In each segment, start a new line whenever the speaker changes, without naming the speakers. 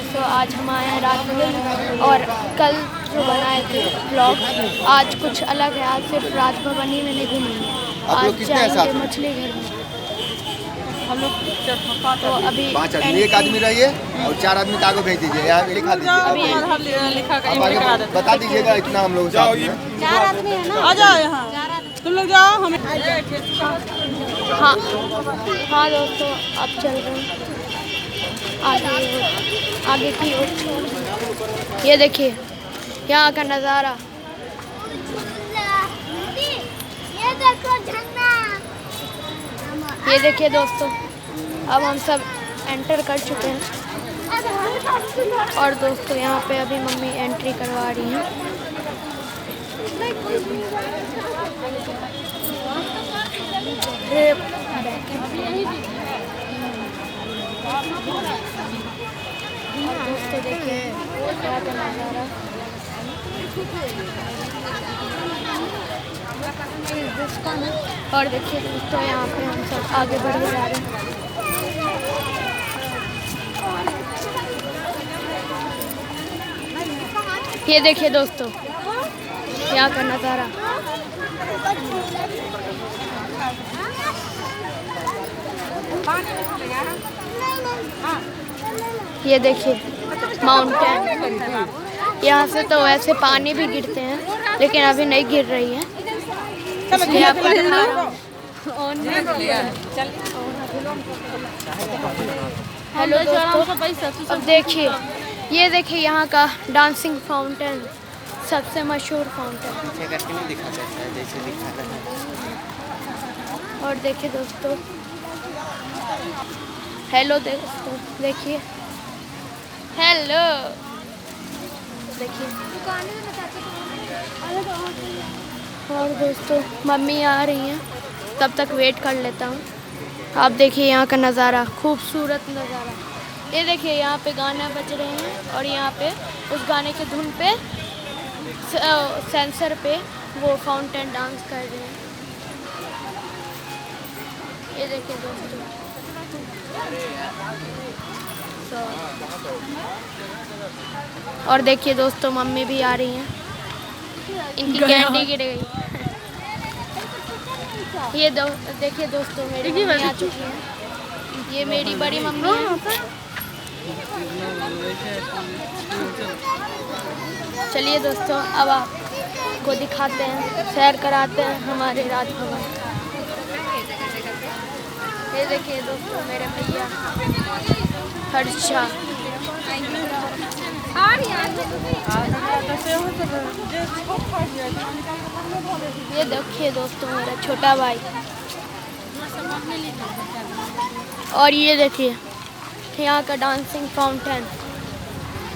दोस्तों, आज हम आए हैं राजभवन और कल जो बनाए थे ब्लॉग, आज कुछ अलग है। आज सिर्फ राजभवन ही मैंने घूमी है। आज जाएंगे मछली घर में।
हम लोग
तो अभी
5 आदमी, एक आदमी रहिए और 4 आदमी का आगे भेज दीजिए, यहाँ लिखा दीजिए, बता दीजिएगा इतना हम लोग
4 आदमी है ना।
आ जाओ यहाँ, तुम लोग जाओ। हमें
हाँ दोस्तों, अब चल रहे हैं आगे की ओर। ये देखिए यहाँ का नज़ारा।
ये देखो झरना।
ये देखिए दोस्तों, अब हम सब एंटर कर चुके हैं और दोस्तों यहाँ पे अभी मम्मी एंट्री करवा रही हैं। दोस्तों देखिए यहाँ का नज़ारा। और देखिए दोस्तों यहाँ पे हम सब आगे बढ़ जा रहे हैं। ये देखिए दोस्तों यहाँ का नज़ारा। ये देखिए माउंटेन। यहाँ से तो वैसे पानी भी गिरते हैं लेकिन अभी नहीं गिर रही है, इसलिए आपको दिखा रहा हूँ। हेलो दोस्तों, अब देखिए, ये देखिए यहाँ का डांसिंग फाउंटेन, सबसे मशहूर फाउंटेन। और देखिए दोस्तों, हेलो दोस्तों, देखिए, हेलो देखिए। और दोस्तों मम्मी आ रही हैं, तब तक वेट कर लेता हूँ। आप देखिए यहाँ का नज़ारा, खूबसूरत नज़ारा। ये देखिए यहाँ पे गाना बज रहे हैं और यहाँ पे उस गाने के धुन पे सेंसर पे वो फाउंटेन डांस कर रहे हैं। ये देखिए दोस्तों, और देखिए दोस्तों मम्मी भी आ रही हैं, इनकी कैंडी गिर गई। ये देखिए दोस्तों मेरी मम्मी आ चुकी है। ये मेरी बड़ी मम्मी है। चलिए दोस्तों, अब आपको दिखाते हैं, सैर कराते हैं हमारे राजभवन। ये देखिए दोस्तों मेरे भैया हर्षा। ये देखिए दोस्तों मेरा छोटा भाई। और ये देखिए यहाँ का डांसिंग फाउंटेन।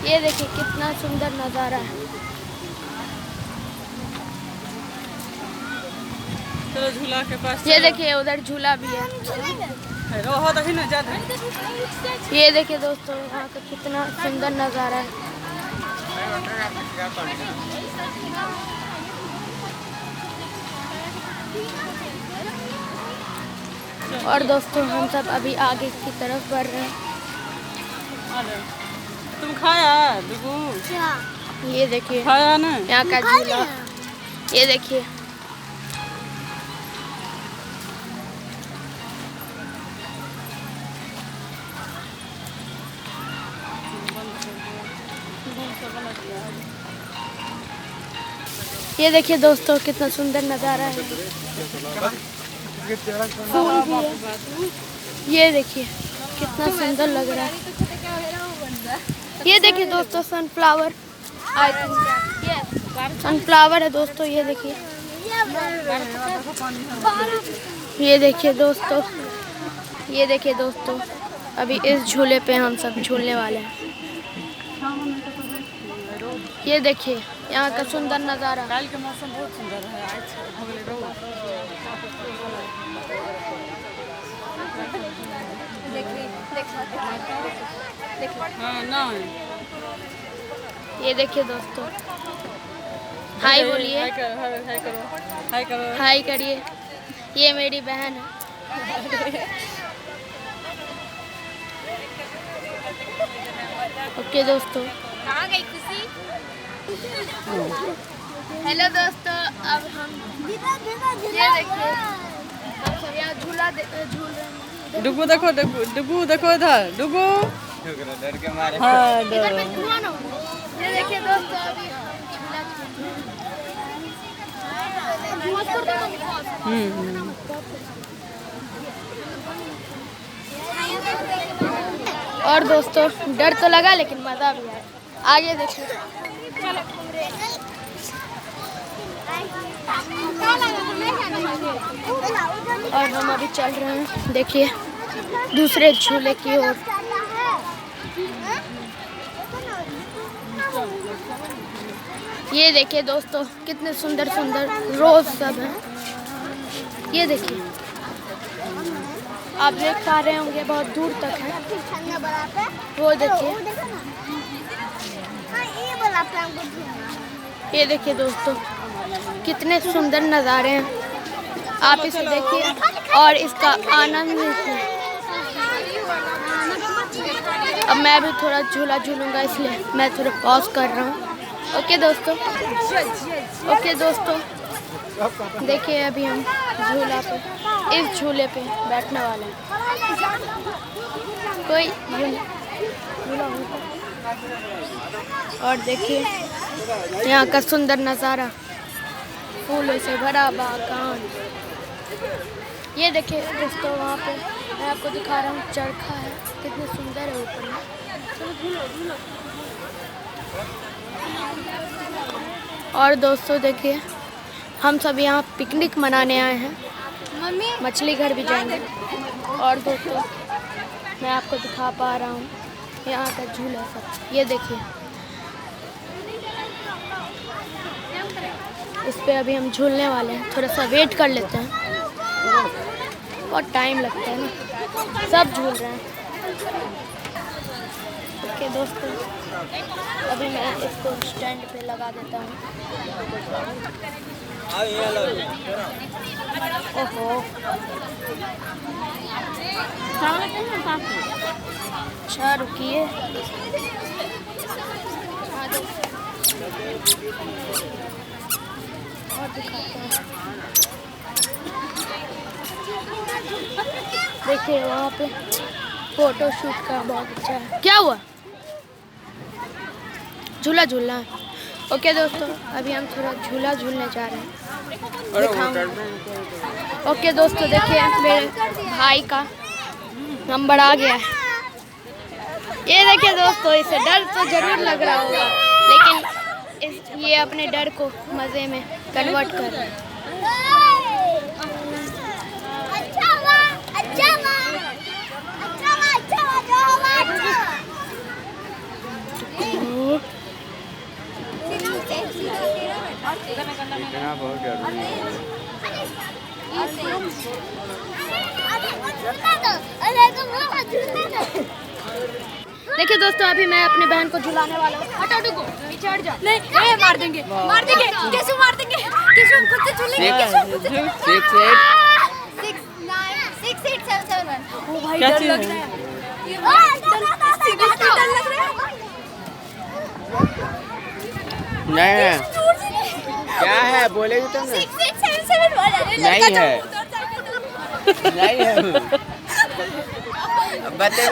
ये देखिए कितना सुंदर नज़ारा है।
चलो झूला के पास।
ये देखिए उधर झूला भी है। ये देखिए दोस्तों यहाँ का कितना सुंदर नज़ारा है। और दोस्तों हम सब अभी आगे की तरफ बढ़ रहे हैं।
तुम खाया
ये देखिए
खाया ना
यहाँ का झूला। ये देखिए दोस्तों कितना सुंदर नज़ारा है। फूल भी है। ये देखिए कितना सुंदर लग रहा है। ये देखिए दोस्तों सनफ्लावर, आई थिंक सनफ्लावर है दोस्तों। ये देखिए, ये देखिए दोस्तों, ये देखिए दोस्तों, अभी इस झूले पे हम सब झूलने वाले हैं। ये देखिए यहाँ का सुंदर नज़ारा।
कल के मौसम बहुत सुंदर है। हाँ ना,
ये देखिए दोस्तों, हाय बोलिए,
हाय करो,
हाय करिए। ये मेरी बहन है। ओके दोस्तों,
कहाँ गई खुशी?
हेलो दोस्तों, अब हम ये देखिए हम सब यहाँ झूल रहे हैं।
डुगू देखो, डुगू देखो इधर, डुगू।
डर के मारे
हाँ
इधर पे धुआं ना हो। ये देखिए दोस्तों, अभी हम झूला और दोस्तों डर तो लगा लेकिन मज़ा भी आया। आगे देखिए, और हम अभी चल रहे हैं देखिए दूसरे झूले की ओर। ये देखिए दोस्तों, कितने सुंदर सुंदर रोज सब हैं। ये देखिए, आप देख पा रहे होंगे बहुत दूर तक है। वो देखिए, ये देखिए दोस्तों, कितने सुंदर नज़ारे हैं। आप इसे देखिए और इसका आनंद लीजिए। अब मैं भी थोड़ा झूला झूलूंगा, इसलिए मैं थोड़ा पॉज कर रहा हूँ। ओके दोस्तों, देखिए अभी हम झूला पे, इस झूले पे बैठने वाले हैं। कोई झूला होता। और देखिए यहाँ का सुंदर नज़ारा, फूलों से भरा बागान। ये देखिए दोस्तों, वहाँ पे मैं आपको दिखा रहा हूँ, चरखा है, कितनी सुंदर है ऊपर में। और दोस्तों देखिए, हम सब यहाँ पिकनिक मनाने आए हैं। मछली घर भी जाएंगे। और दोस्तों मैं आपको दिखा पा रहा हूँ यहाँ का झूला सब। ये देखिए, इस पे अभी हम झूलने वाले हैं। थोड़ा सा वेट कर लेते हैं, बहुत टाइम लगता है ना। सब झूल रहे हैं। ओके दोस्तों, अभी मैं इसको स्टैंड पे लगा देता हूँ। ओहो, अच्छा रुकिए। और दिखाते हैं। देखिए वहाँ पे फोटो शूट का बहुत अच्छा है। क्या हुआ? झूला झूलना है। ओके दोस्तों, अभी हम थोड़ा झूला झूलने जा रहे हैं, दिखाऊंगा। ओके दोस्तों, देखिए मेरे भाई का नंबर आ गया है। ये देखिए दोस्तों, इसे डर तो जरूर लग रहा होगा, लेकिन ये अपने डर को मज़े में कन्वर्ट कर रहा है। देखिए दोस्तों, अभी मैं अपने बहन को झुलाने वाला हूँ। हटो डुगू, पीछे हट जा। नहीं, मार देंगे। कैसे मार देंगे? कैसे हम खुद से झूलेंगे? ओ भाई, डर लग रहा है।
नहीं क्या है, बोलेगी तो नहीं है, नहीं है। बता